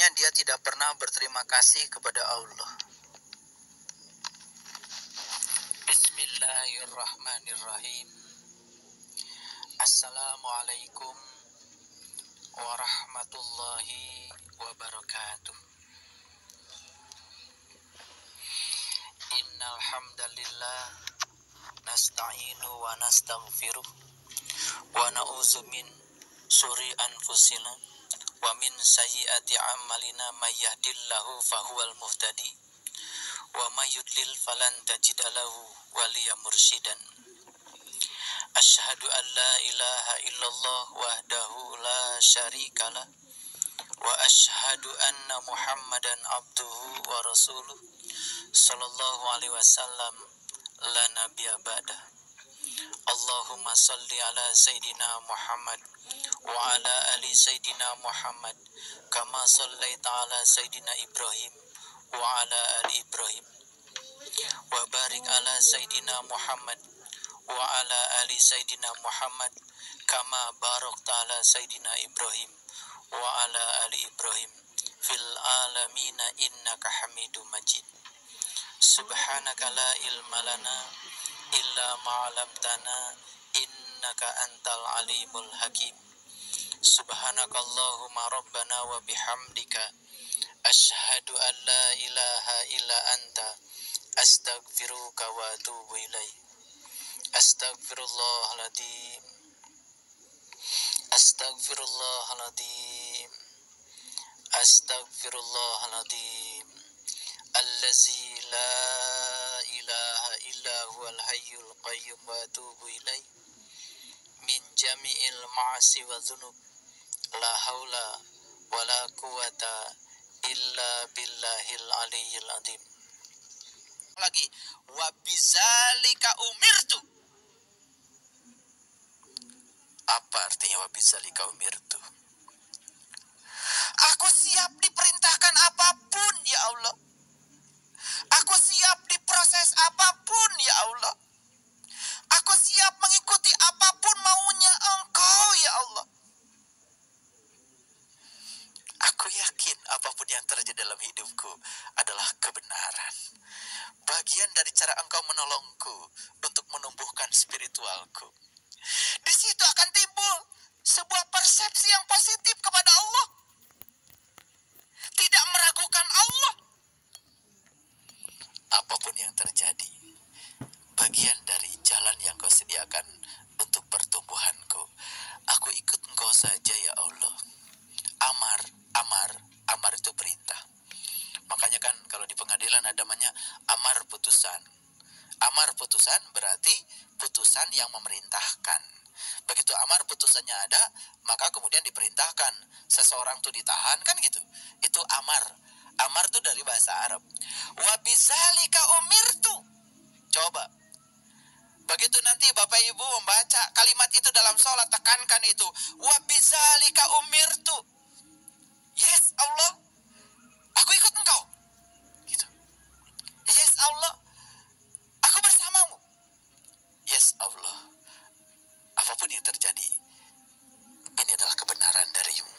Artinya dia tidak pernah berterima kasih kepada Allah. Bismillahirrahmanirrahim. Assalamualaikum warahmatullahi wabarakatuh. Innal hamdalillah nasta'inu wa nastaghfiruh wa na'udzu min syururi anfusina wa min sayyiati a'malina may yahdihillahu fahuwal muhtadi wa may yudlil falan tajida lahu waliyan mursyidan. Asyhadu an la ilaha illallah wahdahu la syarikalah wa asyhadu anna Muhammadan abduhu wa rasuluh sallallahu alaihi wasallam la nabiyya ba'dah. Allahumma salli ala sayyidina Muhammad wa ala ali sayyidina Muhammad kama sallaita ala sayyidina Ibrahim wa ala ali Ibrahim wa barik ala sayyidina Muhammad wa ala ali sayyidina Muhammad kama barakta ala sayyidina Ibrahim wa ala ali Ibrahim fil alamin innaka Hamidum Majid. Subhanaka la ilma lana illa ma 'allamtana innaka antal alimul hakim. Subhanakallahumma rabbana wa bihamdika asyhadu an la ilaha illa anta astaghfiruka wa atubu ilaik. Astaghfirullahaladzim. Astaghfirullahaladzim. Astaghfirullahaladzim. Allazi la ilaha illa huwal hayyul qayyum wa atubu ilaih min jami'il ma'asi wa dhunub la haula wa la quwata illa billahil aliyyil azim. Lagi wa bizalika umirtu. Apa artinya wa bizalika umirtu? Aku siap diperintahkan apapun ya Allah. Aku siap diproses apapun ya Allah. Aku siap mengikuti apapun maunya Engkau ya Allah. Aku yakin apapun yang terjadi dalam hidupku adalah kebenaran. Bagian dari cara Engkau menolongku untuk menumbuhkan spiritualku. Di situ akan timbul sebuah persepsi yang positif kepada Allah. Tidak meragukan Allah. Apapun yang terjadi, bagian dari jalan yang Kau sediakan untuk pertumbuhanku. Aku ikut Engkau saja ya Allah. Amar itu perintah. Makanya kan kalau di pengadilan ada namanya amar putusan. Amar putusan berarti putusan yang memerintahkan. Begitu amar putusannya ada, maka kemudian diperintahkan seseorang itu ditahan, kan gitu. Itu amar. Amar itu dari bahasa Arab. Wa bizalika umirtu. Coba. Begitu nanti Bapak Ibu membaca kalimat itu dalam sholat, tekankan itu. Wa bizalika umirtu. Yes Allah, aku ikut Engkau. Gitu. Yes Allah, aku bersamamu. Yes Allah, apapun yang terjadi, ini adalah kebenaran darimu.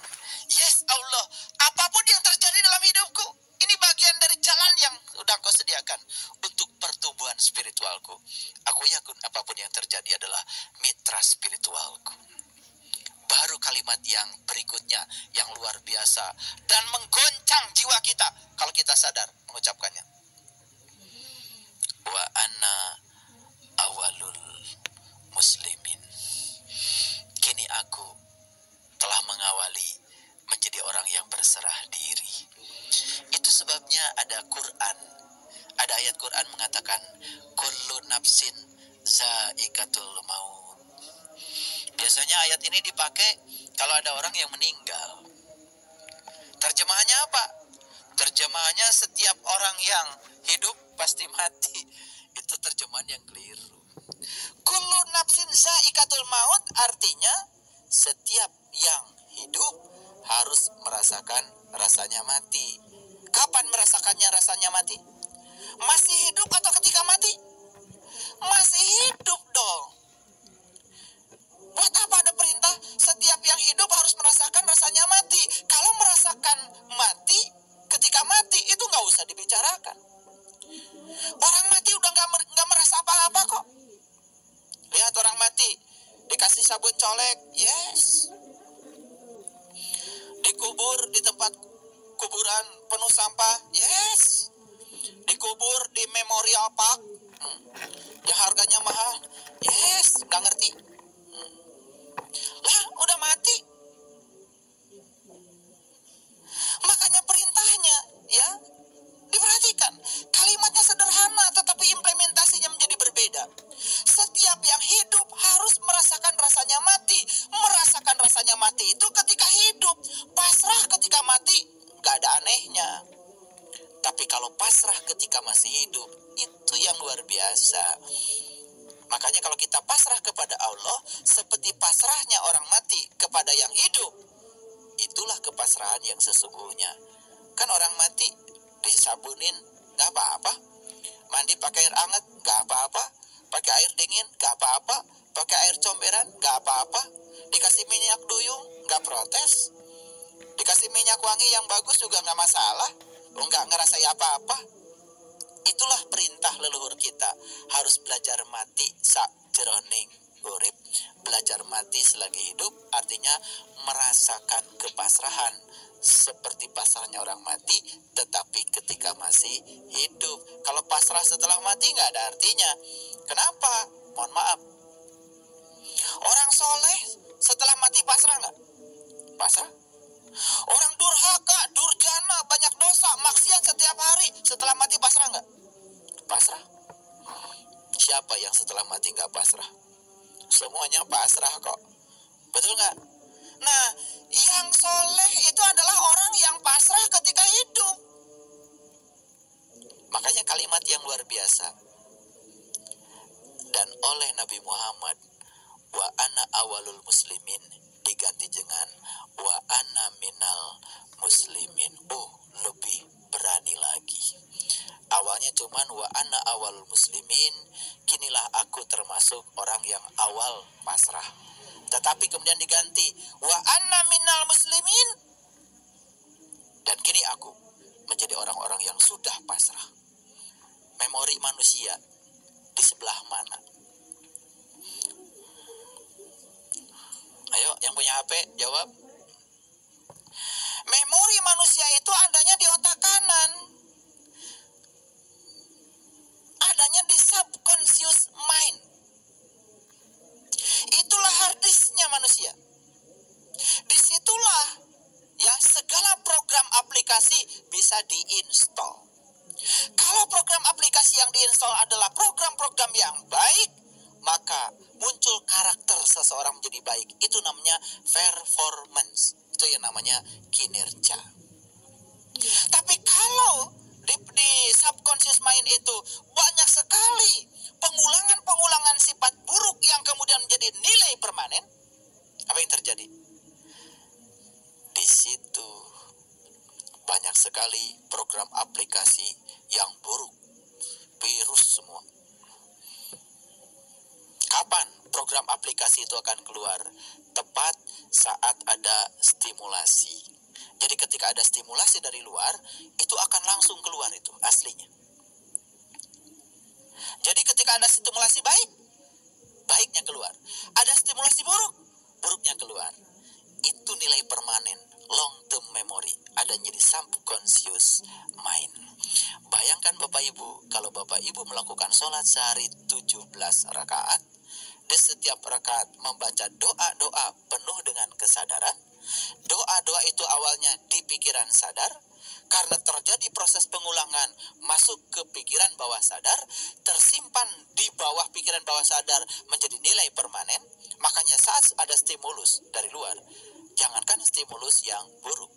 Yes Allah, apapun yang terjadi dalam hidupku, ini bagian dari jalan yang sudah Kau sediakan untuk pertumbuhan spiritualku. Aku yakin apapun yang terjadi adalah mitra spiritualku. Baru kalimat yang berikutnya yang luar biasa dan menggoncang jiwa kita kalau kita sadar mengucapkannya. Wa ana awalul muslimin. Kini aku telah mengawali menjadi orang yang berserah diri. Itu sebabnya ada Quran. Ada ayat Quran mengatakan kullu nafsin za'iqatul maut. Biasanya ayat ini dipakai kalau ada orang yang meninggal. Terjemahannya apa? Terjemahannya setiap orang yang hidup pasti mati. Itu terjemahan yang keliru. Kullu nafsin za'iqatul maut artinya setiap yang hidup harus merasakan rasanya mati. Kapan merasakannya rasanya mati? Masih hidup atau ketika mati? Masih hidup dong. Buat apa ada perintah setiap yang hidup harus merasakan rasanya mati? Kalau merasakan mati merasakan. Orang mati udah nggak merasa apa-apa kok. Lihat orang mati dikasih sabun colek, yes. Dikubur di tempat kuburan penuh sampah, yes. Dikubur di memorial park, yang harganya mahal, yes. Nggak ngerti. Lah udah mati. Makanya perintahnya, ya, diperhatikan. Kalimatnya sederhana tetapi implementasinya menjadi berbeda. Setiap yang hidup harus merasakan rasanya mati. Merasakan rasanya mati itu ketika hidup. Pasrah ketika mati gak ada anehnya. Tapi kalau pasrah ketika masih hidup, itu yang luar biasa. Makanya kalau kita pasrah kepada Allah seperti pasrahnya orang mati kepada yang hidup, itulah kepasrahan yang sesungguhnya. Kan orang mati disabunin gak apa-apa, mandi pakai air hangat gak apa-apa, pakai air dingin gak apa-apa, pakai air comberan gak apa-apa, dikasih minyak duyung gak protes, dikasih minyak wangi yang bagus juga gak masalah, gak ngerasai apa-apa. Itulah perintah leluhur kita, harus belajar mati sakjroning urip. Belajar mati selagi hidup artinya merasakan kepasrahan seperti pasrahnya orang mati, tetapi ketika masih hidup. Kalau pasrah setelah mati nggak ada artinya. Kenapa? Mohon maaf. Orang soleh setelah mati pasrah nggak? Pasrah. Orang durhaka, durjana, banyak dosa, maksiat setiap hari, setelah mati pasrah nggak? Pasrah. Siapa yang setelah mati nggak pasrah? Semuanya pasrah kok. Betul nggak? Nah, yang soleh itu adalah orang yang pasrah ketika hidup. Makanya kalimat yang luar biasa. Dan oleh Nabi Muhammad, wa ana awalul muslimin, diganti dengan wa ana minal muslimin. Oh, lebih berani lagi. Awalnya cuman wa ana awalul muslimin, kinilah aku termasuk orang yang awal pasrah. Tetapi kemudian diganti wa anna minal muslimin, dan kini aku menjadi orang-orang yang sudah pasrah. Memori manusia di sebelah mana? Ayo yang punya HP jawab. Memori manusia itu adanya di otak kanan, adanya di subconscious mind. Itulah harddisknya manusia. Disitulah ya segala program aplikasi bisa diinstal. Kalau program aplikasi yang diinstal adalah program-program yang baik, maka muncul karakter seseorang menjadi baik. Itu namanya performance. Itu yang namanya kinerja. Tapi kalau di subconscious mind itu banyak sekali pengulangan-pengulangan sifat buruk yang kemudian menjadi nilai permanen, apa yang terjadi? Di situ banyak sekali program aplikasi yang buruk, virus semua. Kapan program aplikasi itu akan keluar? Tepat saat ada stimulasi. Jadi ketika ada stimulasi dari luar, itu akan langsung keluar itu aslinya. Jadi ketika ada stimulasi baik, baiknya keluar. Ada stimulasi buruk, buruknya keluar. Itu nilai permanen, long term memory, adanya di subconscious mind. Bayangkan Bapak Ibu, kalau Bapak Ibu melakukan sholat sehari 17 rakaat, di setiap rakaat membaca doa-doa penuh dengan kesadaran. Doa-doa itu awalnya di pikiran sadar, karena terjadi proses pengulangan masuk ke pikiran bawah sadar, tersimpan di bawah pikiran bawah sadar menjadi nilai permanen. Makanya saat ada stimulus dari luar, jangankan stimulus yang buruk,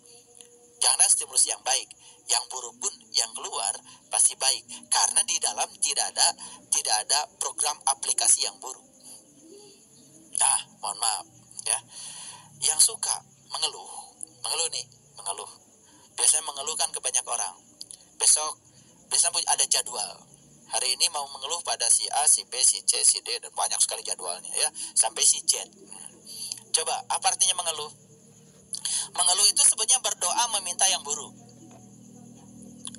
jangan stimulus yang baik, yang buruk pun yang keluar pasti baik, karena di dalam tidak ada program aplikasi yang buruk. Nah, mohon maaf ya, yang suka mengeluh biasanya mengeluhkan ke banyak orang. Biasanya ada jadwal. Hari ini mau mengeluh pada si A, si B, si C, si D, dan banyak sekali jadwalnya ya, sampai si Z. Coba, apa artinya mengeluh? Mengeluh itu sebetulnya berdoa meminta yang buruk.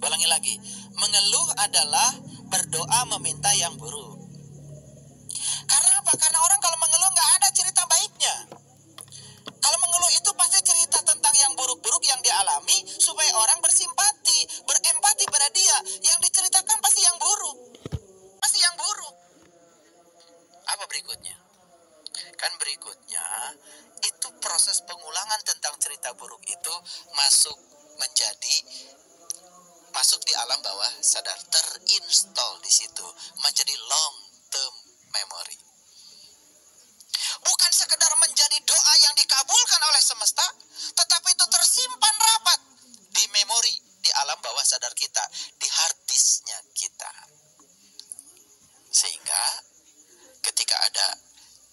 Ulangi lagi, Mengeluh adalah berdoa meminta yang buruk. Karena apa? Karena orang kalau mengeluh nggak ada cerita baiknya. Kalau mengeluh itu pasti cerita tentang yang buruk-buruk yang dialami supaya orang bersimpati, berempati pada dia. Yang diceritakan pasti yang buruk. Pasti yang buruk. Apa berikutnya? Kan berikutnya itu proses pengulangan tentang cerita buruk itu masuk di alam bawah sadar, terinstall di situ menjadi long term memory. Bukan sekedar menjadi doa yang dikabulkan oleh semesta, tetapi itu tersimpan rapat di memori, di alam bawah sadar kita, di hard disknya kita. Sehingga ketika ada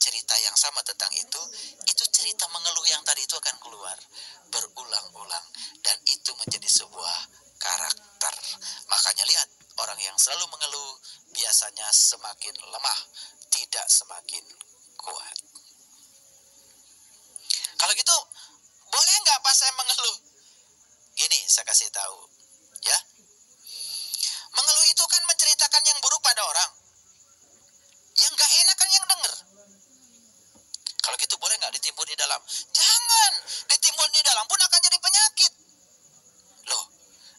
cerita yang sama tentang itu cerita mengeluh yang tadi itu akan keluar berulang-ulang, dan itu menjadi sebuah karakter. Makanya lihat, orang yang selalu mengeluh biasanya semakin lemah, tidak semakin kuat. Kalau gitu, boleh nggak pas saya mengeluh? Gini, saya kasih tahu, ya. Mengeluh itu kan menceritakan yang buruk pada orang. Yang nggak enak kan yang denger. Kalau gitu boleh nggak ditimbun di dalam? Jangan, ditimbun di dalam pun akan jadi penyakit. Loh,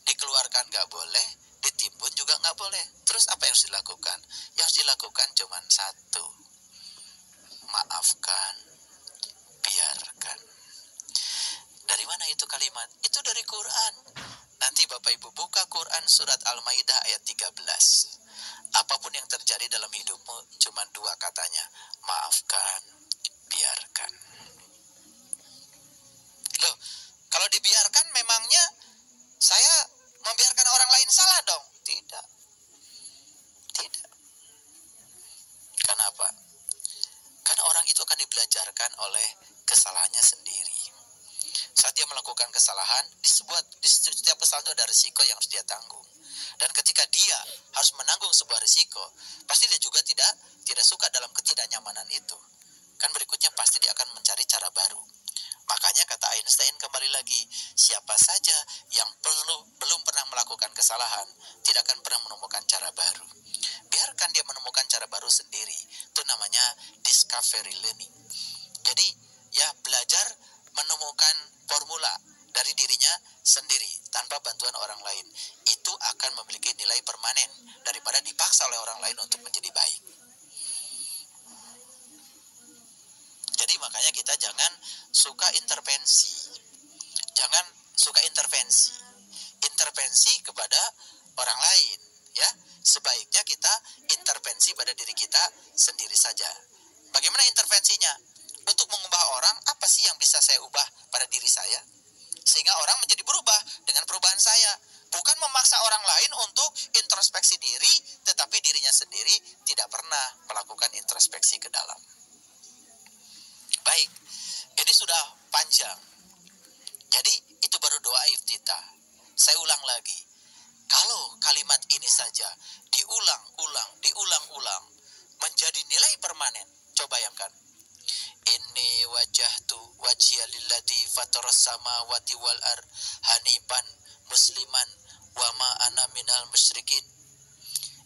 dikeluarkan nggak boleh, ditimbun juga nggak boleh. Terus apa yang harus dilakukan? Yang harus dilakukan cuma satu. Maafkan, biarkan. Dari mana itu kalimat? Itu dari Quran. Nanti Bapak Ibu buka Quran surat Al-Maidah ayat 13. Apapun yang terjadi dalam hidupmu, cuma dua katanya. Maafkan, biarkan. Loh, kalau dibiarkan memangnya saya membiarkan orang lain salah dong? Tidak. Tidak. Kenapa? Karena orang itu akan dibelajarkan oleh kesalahannya sendiri. Saat dia melakukan kesalahan, di setiap kesalahan itu ada risiko yang harus dia tanggung. Dan ketika dia harus menanggung sebuah risiko, pasti dia juga tidak suka dalam ketidaknyamanan itu. Kan berikutnya pasti dia akan mencari cara baru. Makanya kata Einstein kembali lagi, siapa saja yang belum pernah melakukan kesalahan, tidak akan pernah menemukan cara baru. Biarkan dia menemukan cara baru sendiri. Itu namanya discovery learning. Jadi ya belajar menemukan formula dari dirinya sendiri tanpa bantuan orang lain. Itu akan memiliki nilai permanen daripada dipaksa oleh orang lain untuk menjadi baik. Jadi makanya kita jangan suka intervensi. Jangan suka intervensi. Intervensi kepada orang lain, ya. Sebaiknya kita intervensi pada diri kita sendiri saja. Bagaimana intervensinya? Untuk mengubah orang, apa sih yang bisa saya ubah pada diri saya? Sehingga orang menjadi berubah dengan perubahan saya. Bukan memaksa orang lain untuk introspeksi diri, tetapi dirinya sendiri tidak pernah melakukan introspeksi ke dalam. Baik, ini sudah panjang. Jadi itu baru doa iftitah. Saya ulang lagi. Kalau kalimat ini saja diulang-ulang menjadi nilai permanen. Coba bayangkan. Inni wajahtu wajhiya lilladzi fataras samawati wal ard hanifan musliman wa ma ana minal musyrikin.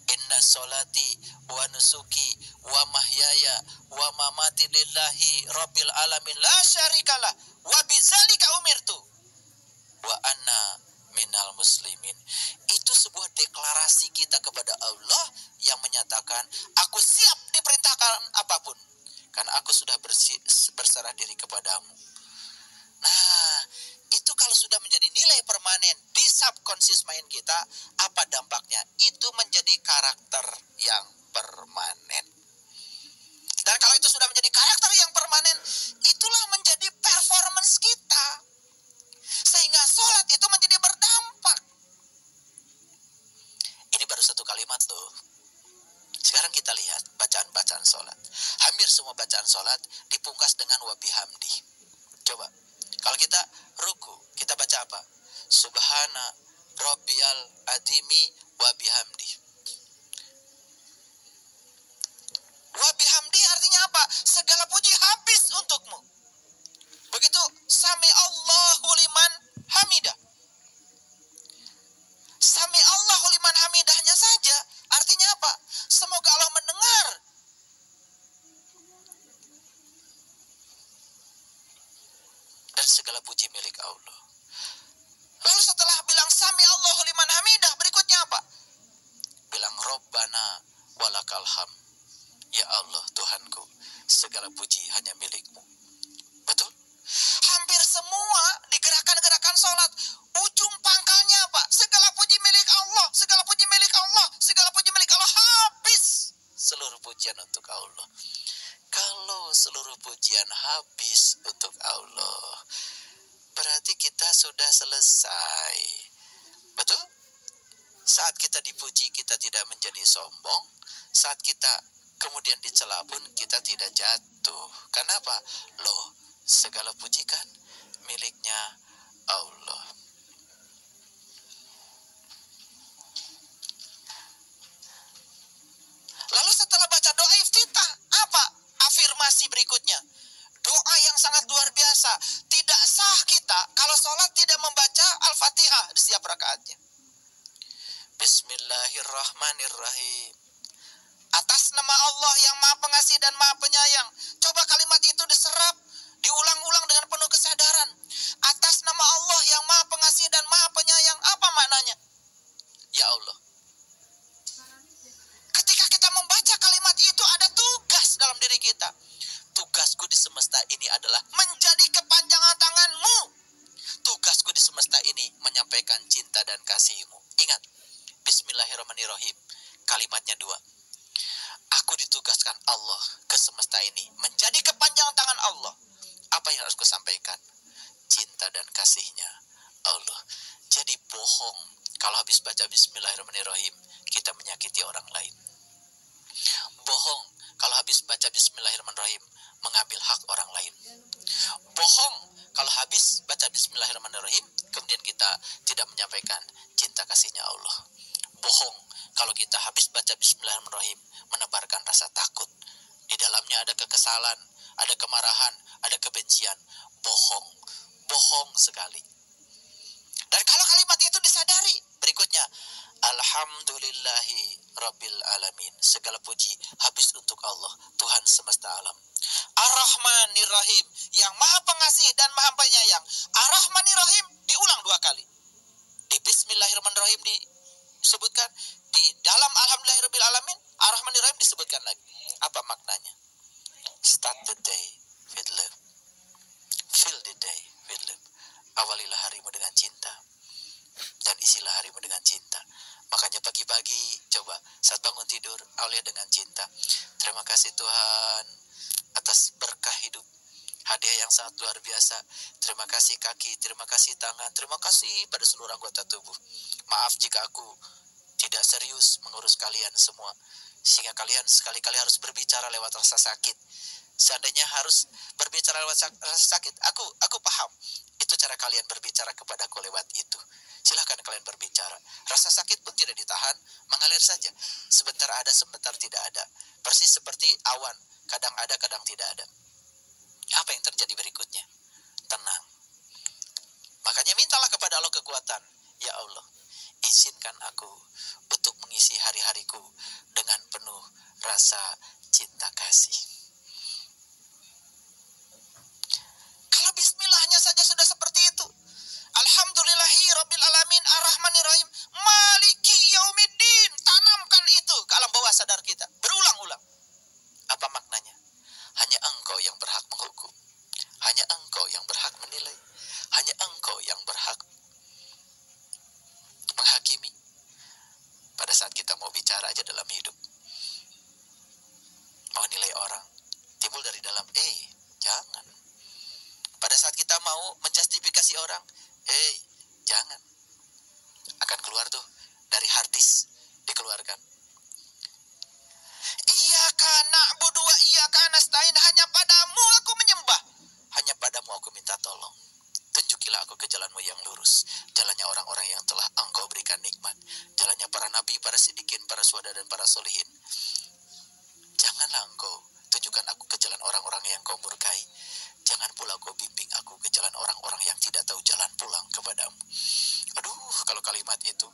Inna sholati wa nusuki wa mahyaya wa mamati lillahi rabbil alamin la syarikalah wa bidzalika umirtu wa anna minal muslimin. Itu sebuah deklarasi kita kepada Allah yang menyatakan, aku siap diperintahkan apapun karena aku sudah berserah diri kepadamu. Nah, itu kalau sudah menjadi nilai permanen di subconscious mind kita, apa dampaknya? Itu menjadi karakter yang permanen. Dan kalau itu sudah menjadi karakter yang permanen, itulah menjadi performance kita. Sehingga sholat itu menjadi berdampak. Ini baru satu kalimat tuh. Sekarang kita lihat bacaan-bacaan sholat. Hampir semua bacaan sholat dipungkas dengan wabihamdi. Coba, kalau kita ruku, kita baca apa? Subhana Rabbiyal Adimi wabihamdi. Wabihamdi artinya apa? Segala puji habis untukmu. Begitu Sami Allahu liman hamidah. Sami Allahu liman hamidah segala puji milik Allah. Lalu setelah bilang sami Allahu liman hamidah, berikutnya apa? Bilang Rabbana walakal ham. Ya Allah Tuhanku, segala puji hanya milik-Mu. Betul? Hampir semua di gerakan-gerakan sholat, ujung pangkalnya apa? Segala puji milik Allah, segala puji milik Allah, segala puji milik Allah. Habis seluruh pujian untuk Allah. Kalau seluruh pujian habis untuk Allah, berarti kita sudah selesai. Betul? Saat kita dipuji, kita tidak menjadi sombong. Saat kita kemudian dicela pun kita tidak jatuh. Kenapa? Loh, segala puji kan miliknya Allah. Lalu setelah baca doa iftitah, apa afirmasi berikutnya? Doa yang sangat luar biasa. Tidak sah kita kalau sholat tidak membaca Al-Fatihah di setiap rakaatnya. Bismillahirrahmanirrahim. Atas nama Allah yang Maha Pengasih dan Maha Penyayang. Coba kalimat itu diserap, diulang-ulang dengan penuh kesadaran. Atas nama Allah yang Maha Pengasih dan Maha Penyayang. Apa maknanya? Ya Allah. Ketika kita membaca kalimat itu, ada tugas dalam diri kita. Tugasku di semesta ini adalah menjadi kepanjangan tangan-Mu. Tugasku di semesta ini menyampaikan cinta dan kasih-Mu. Ingat, Bismillahirrahmanirrahim. Kalimatnya dua. Aku ditugaskan Allah ke semesta ini menjadi kepanjangan tangan Allah. Apa yang harus kusampaikan? Cinta dan kasih-Nya Allah. Jadi bohong kalau habis baca Bismillahirrahmanirrahim kita menyakiti orang lain. Bohong kalau habis baca Bismillahirrahmanirrahim mengambil hak orang lain. Bohong kalau habis baca Bismillahirrahmanirrahim kemudian kita tidak menyampaikan cinta kasih-Nya Allah. Bohong kalau kita habis baca Bismillahirrahmanirrahim menebarkan rasa takut. Di dalamnya ada kekesalan, ada kemarahan, ada kebencian. Bohong, bohong sekali. Dan kalau kalimat itu disadari, berikutnya, Alhamdulillahi Rabbil Alamin. Segala puji habis untuk Allah, Tuhan semesta alam. Ar-Rahmanir-Rahim, yang Maha Pengasih dan Maha Penyayang. Ar-Rahmanir-Rahim diulang 2 kali. Di Bismillahirrahmanirrahim disebutkan, di dalam Alhamdulillahirabbil alamin, Ar-Rahmanir-Rahim disebutkan lagi. Apa maknanya? Start the day with love. Fill the day with love. Awalilah harimu dengan cinta dan isilah harimu dengan cinta. Makanya pagi-pagi coba saat bangun tidur awalilah dengan cinta. Terima kasih Tuhan atas berkah hidup, hadiah yang sangat luar biasa. Terima kasih kaki, terima kasih tangan, terima kasih pada seluruh anggota tubuh. Maaf jika aku tidak serius mengurus kalian semua, sehingga kalian sekali-kali harus berbicara lewat rasa sakit. Seandainya harus berbicara lewat rasa sakit, aku paham. Itu cara kalian berbicara kepadaku lewat itu. Silahkan kalian berbicara. Rasa sakit pun tidak ditahan, mengalir saja. Sebentar ada, sebentar tidak ada. Persis seperti awan, kadang ada, kadang tidak ada. Apa yang terjadi berikutnya? Tenang. Makanya mintalah kepada Allah kekuatan. Ya Allah, izinkan aku untuk mengisi hari-hariku dengan penuh rasa cinta kasih. Kalau bismillahnya saja sudah seperti itu. Alhamdulillahi Rabbil Alamin Ar-Rahmanir-Rahim Maliki Yaumiddin. Tanamkan itu ke alam bawah sadar kita berulang-ulang. Apa maknanya? Hanya Engkau yang berhak menghukum, hanya Engkau yang berhak menilai, hanya Engkau yang berhak menghakimi. Pada saat kita mau bicara aja dalam hidup, mau nilai orang, timbul dari dalam, jangan. Pada saat kita mau menjustifikasi orang, jangan. Akan keluar tuh dari harddisk, dikeluarkan. Iyyaka na'budu wa iyyaka nasta'in. Hanya padamu aku menyembah, hanya padamu aku minta tolong. Tunjukilah aku ke jalanmu yang lurus, jalannya orang-orang yang telah Engkau berikan nikmat, jalannya para nabi, para siddiqin, para syuhada dan para solihin. Janganlah Engkau tunjukkan aku ke jalan orang-orang yang Kau murkai. Jangan pula Kau bimbing aku ke jalan orang-orang yang tidak tahu jalan pulang kepadamu. Aduh, kalau kalimat itu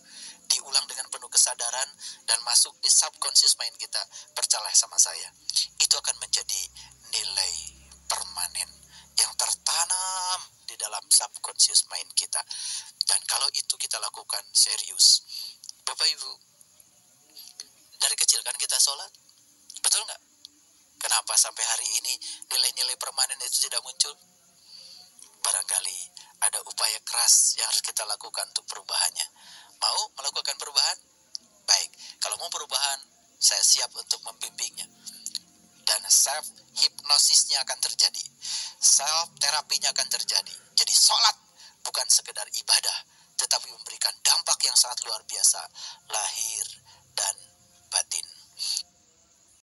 diulang dengan penuh kesadaran dan masuk di subconscious mind kita, percayalah sama saya, itu akan menjadi nilai permanen yang tertanam di dalam subconscious mind kita. Dan kalau itu kita lakukan serius, Bapak Ibu, dari kecil kan kita sholat, betul nggak? Kenapa sampai hari ini nilai-nilai permanen itu tidak muncul? Barangkali ada upaya keras yang harus kita lakukan untuk perubahannya. Mau melakukan perubahan? Baik, kalau mau perubahan, saya siap untuk membimbingnya. Dan self-hipnosisnya akan terjadi. Self-terapinya akan terjadi. Jadi sholat bukan sekedar ibadah, tetapi memberikan dampak yang sangat luar biasa, lahir dan batin.